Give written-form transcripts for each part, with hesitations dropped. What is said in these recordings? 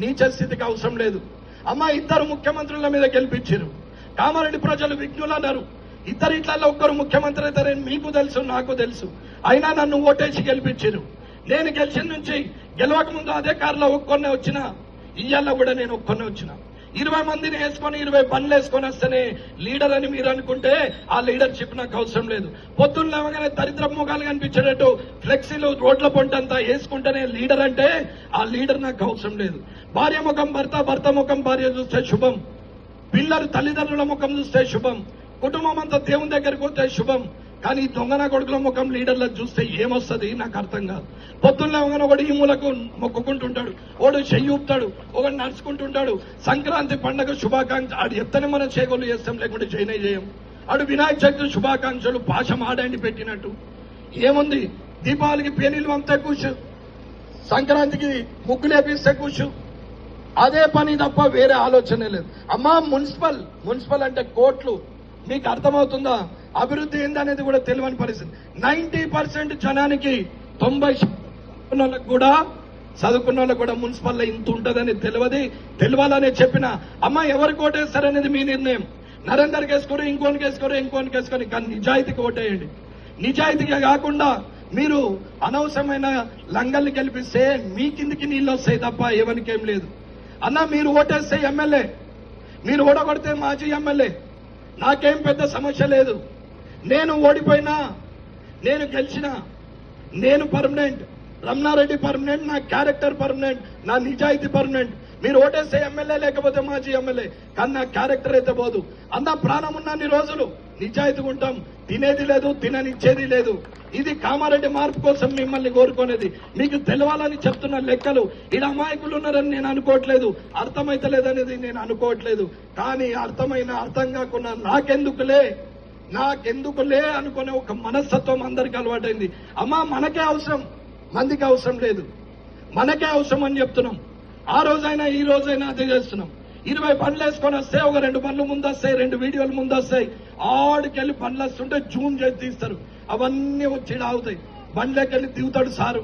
నీచ స్థితికి అవసరం లేదు. అమ్మ ఇద్దరు ముఖ్యమంత్రుల మీద గెలిపించారు. కామారెడ్డి ప్రజలు విఘ్నులు అన్నారు. ఇద్దరు ఇట్లలో ఒక్కరు ముఖ్యమంత్రి అవుతారని మీకు తెలుసు, నాకు తెలుసు. అయినా నన్ను ఓటేసి గెలిపించారు. నేను గెలిచిన నుంచి గెలవక ముందు అదే కారులో ఒక్కొన్నే వచ్చిన, ఇయ్యాల కూడా నేను ఒక్కొన్నే వచ్చిన. 20 మందిని వేసుకొని 20 బండ్లు వేసుకొని వస్తేనే లీడర్ అని మీరు అనుకుంటే ఆ లీడర్షిప్ నాకు అవసరం లేదు. పొద్దున్న లేవగానే దరిద్ర ముఖాలు కనిపించేటట్టు ఫ్లెక్సీలు రోడ్ల పొంటంతా వేసుకుంటేనే లీడర్ అంటే ఆ లీడర్ నాకు అవసరం లేదు. భార్య ముఖం భర్త, భర్త ముఖం భార్య చూస్తే శుభం. పిల్లలు తల్లిదండ్రుల ముఖం చూస్తే శుభం. కుటుంబం అంతా దేవుని దగ్గరికి పోతే శుభం. కానీ దొంగన కొడుకుల ముఖం లీడర్లకు చూస్తే ఏమొస్తుంది నాకు అర్థం కాదు. పొద్దున్న ఒకడు ఈ మూలకు మొక్కుకుంటుంటాడు, ఒకడు చెయ్యూపుతాడు, ఒకడు నడుచుకుంటుంటాడు. సంక్రాంతి పండుగ శుభాకాంక్ష ఆడు ఎత్తనే మనం చేగోలు చేస్తాం, లేకుంటే చేయనే చేయం. ఆడు వినాయక చవితి శుభాకాంక్షలు భాష మాడండి పెట్టినట్టు ఏముంది. దీపావళికి పేనీలు పంపితే కూర్చు, సంక్రాంతికి ముగ్గులేపిస్తే కూర్చు. అదే పని తప్ప వేరే ఆలోచనే లేదు. అమ్మా మున్సిపల్ అంటే కోట్లు. మీకు అర్థమవుతుందా? అభివృద్ధి ఏందనేది కూడా తెలియని పరిస్థితి. 90% జనానికి 90% కూడా చదువుకున్న వాళ్ళకు కూడా మున్సిపల్లో ఇంత ఉంటుందని తెలియాలనే చెప్పిన. అమ్మ ఎవరికి ఓటేస్తారనేది మీ నిర్ణయం. నరేందర్కి వేసుకోరు, ఇంకోనికి వేసుకొని కానీ నిజాయితీకి ఓటేయండి. నిజాయితీగా కాకుండా మీరు అనవసరమైన లంగల్ని గెలిపిస్తే మీ కిందికి నీళ్ళు వస్తాయి తప్ప ఎవరికేం లేదు. అన్న మీరు ఓటేస్తే ఎమ్మెల్యే, మీరు ఓడగొడితే మాజీ ఎమ్మెల్యే, నాకేం పెద్ద సమస్య లేదు. నేను ఓడిపోయినా, నేను గెలిచినా, నేను పర్మనెంట్. రమణారెడ్డి పర్మనెంట్, నా క్యారెక్టర్ పర్మనెంట్, నా నిజాయితీ పర్మనెంట్. మీరు ఓటేస్తే ఎమ్మెల్యే లేకపోతే మాజీ ఎమ్మెల్యే, కానీ నా క్యారెక్టర్ అయితే పోదు. అన్న ప్రాణం ఉన్నన్ని రోజులు నిజాయితీగా ఉంటాం. తినేది లేదు, తిననిచ్చేది లేదు. ఇది కామారెడ్డి మార్పు కోసం మిమ్మల్ని కోరుకునేది. మీకు తెలవాలని చెప్తున్న లెక్కలు. ఈడ అమాయకులు ఉన్నారని నేను అనుకోవట్లేదు, అర్థమైతలేదనేది నేను అనుకోవట్లేదు. కానీ అర్థం కాకుండా నాకెందుకులే అనుకునే ఒక మనస్తత్వం అందరికీ అలవాటైంది. అమ్మా మనకే అవసరం, మందికి అవసరం లేదు. మనకే అవసరం అని చెప్తున్నాం. ఆ రోజైనా ఈ రోజైనా అదే చేస్తున్నాం. 20 బండ్లు వేసుకొని వస్తే ఒక 2 బండ్లు ముందు వస్తాయి, 2 వీడియోలు ముందు వస్తాయి. ఆడికెళ్ళి బండ్లు వస్తుంటే జూమ్ చేసి తీస్తారు. అవన్నీ వచ్చి ఆగుతాయి. బండ్లకెళ్ళి దిగుతాడు సారు.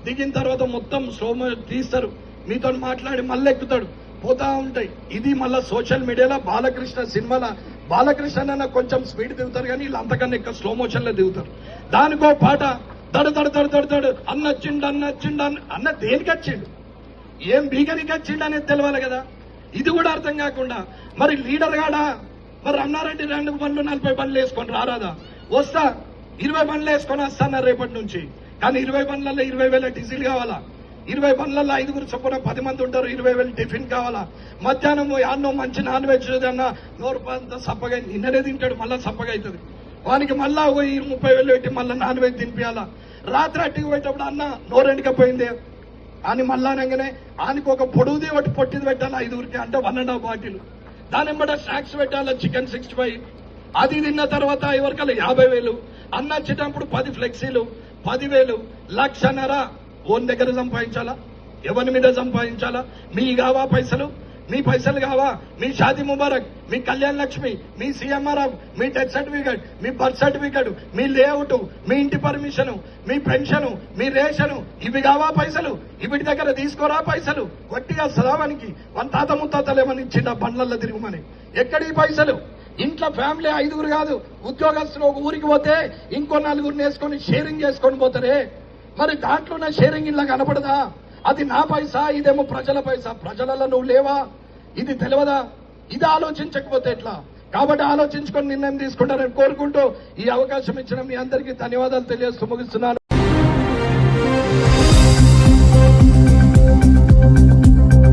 దిగిన తర్వాత మొత్తం స్లోమో తీస్తారు. మీతో మాట్లాడి మళ్ళీ ఎక్కుతాడు. పోతా ఉంటాయి. ఇది మళ్ళా సోషల్ మీడియాలో బాలకృష్ణ సినిమాలో బాలకృష్ణ కొంచెం స్పీడ్ దిగుతారు, కానీ వీళ్ళు అంతకన్నా ఎక్కువ స్లో మోషన్ లో దిగుతారు. దానికో పాట దడు అన్నొచ్చిండు అన్న దేనికి వచ్చిండు, ఏం బీగనికి వచ్చిండు అనేది తెలియాలి కదా. ఇది కూడా అర్థం కాకుండా మరి లీడర్ గాడా మరి రమణారెడ్డి 2 బండ్లు 40 బండ్లు వేసుకొని రారాదా? వస్తా, 20 బండ్లు వేసుకొని వస్తాను రేపటి నుంచి. కానీ 20 బండ్లలో 20,000 డీజిల్ కావాలా? 20 బండ్లలో 5 చొప్పున 10 మంది ఉంటారు, 20,000 టిఫిన్ కావాలా? మధ్యాహ్నం యాన్నో మంచి నాన్ వెజ్ అన్నా నోరు అంతా సప్పగా నిన్ననే తింటాడు, మళ్ళా సప్పగా అవుతుంది. వానికి మళ్ళా 30,000 పెట్టి మళ్ళీ నాన్ వెజ్ తినిపించాలా? రాత్రి అట్టికి పోయేటప్పుడు అన్న నోరెండికపోయిందే అని మళ్ళా అనగానే ఆయనకు ఒక పొడుగుది ఒకటి పొట్టిది పెట్టాలి 5గురికి, అంటే 1.5 బాటిల్. దాని వెంబడ స్నాక్స్ పెట్టాలి, చికెన్ 65. అది తిన్న తర్వాత ఎవరికల్లా 50,000. అన్న వచ్చేటప్పుడు 10 ఫ్లెక్సీలు, 10,000, 1,00,000 ఓన్ దగ్గర సంపాదించాలా? ఎవరి మీద సంపాదించాలా? మీ కావా పైసలు? మీ పైసలు కావా? మీ షాదీ ముబారక్, మీ కళ్యాణ్ లక్ష్మి, మీ సీఎంఆర్ఎఫ్, మీ డెత్ సర్టిఫికేట్, మీ బర్త్ సర్టిఫికేట్, మీ లేఅవుట్, మీ ఇంటి పర్మిషన్, మీ పెన్షన్, మీ రేషన్, ఇవి కావా పైసలు? ఇవిటి దగ్గర తీసుకోరా పైసలు? గట్టిగా సదావానికి మన తాత ముత్తాతలు ఏమని ఇచ్చిండ బండ్లల్లో తిరుగుమని. ఎక్కడి పైసలు? ఇంట్లో ఫ్యామిలీ 5గురు కాదు, ఉద్యోగస్తులు ఒక ఊరికి పోతే ఇంకో 4గురిని వేసుకొని షేరింగ్ చేసుకొని పోతారే. మరి దాంట్లో నా షేరింగ్ ఇలా కనపడదా? అది నా పైసా, ఇదేమో ప్రజల పైసా. ప్రజలలో నువ్వు లేవా? ఇది తెలియదా? ఇది ఆలోచించకపోతే ఎట్లా? కాబట్టి ఆలోచించుకొని నిర్ణయం తీసుకుంటారని కోరుకుంటూ ఈ అవకాశం ఇచ్చిన మీ అందరికీ ధన్యవాదాలు తెలియజేస్తూ ముగిస్తున్నాను.